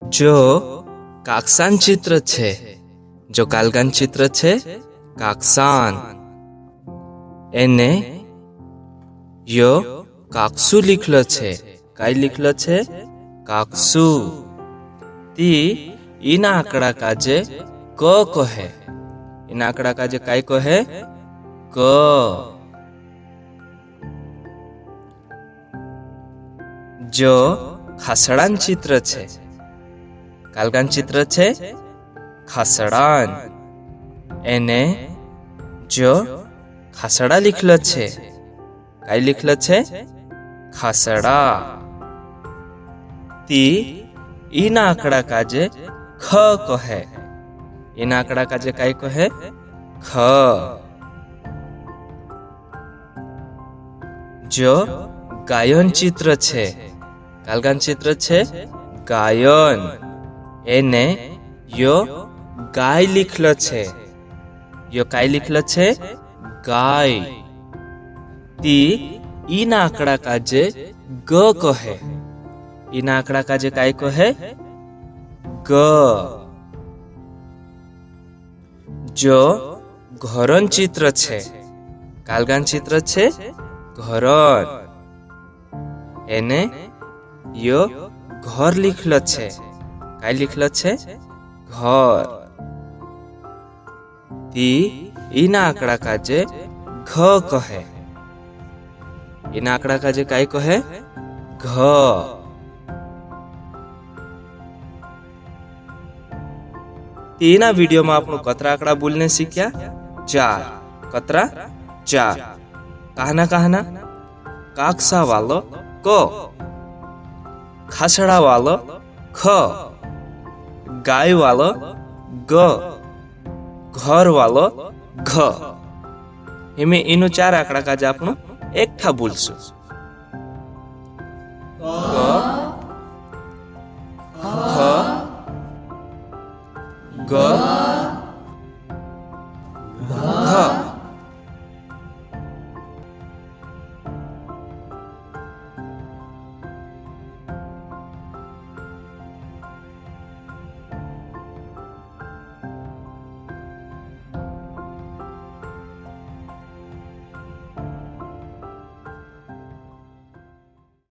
जो काकसान चित्र छे, जो कालगान चित्र छे काकसान, एने यो काकसू लिखलो छे। काई लिखलो छे? काकसू। ती इन आंकड़ा काजे क कहे। इन आंकड़ा काजे काई कहे? क। जो खासड़ान चित्र छे, कालगान चित्र छे खासड़ान, एने जो खासड़ा लिखलो छे। काई लिखलो छे? खासड़ा। ती इन आंकड़ा काजे ख कहे। इन आंकड़ा काजे काई कहे? ख। जो गायन चित्र छे, कालगान चित्र छे गायन, एने यो गाय लिखलो छे। यो काई लिखलो छे? गाय। ती इन आंकड़ा काजे ग कहे। इन आंकड़ा काजे काई कहे? ग। जो घरन चित्र छे, कालगान चित्र छे घरन, एने यो घर लिखलो छे। काई लिखलो छे? घर। ती इन आंकड़ा काजे घ कहे। इन आंकड़ा काजे काई कहे? घ। तेना वीडियो में आपनो कतरा आंकड़ा बोलने सीख्या? 4। कतरा? 4। कहना कहना? काकसा वालो क, खासड़ा वालो ख, गाय वालो ग, घर वालो घ। एमे इनो 4 आंकड़ा काजे आपनो एकठा बोलशु। क, ख, ग,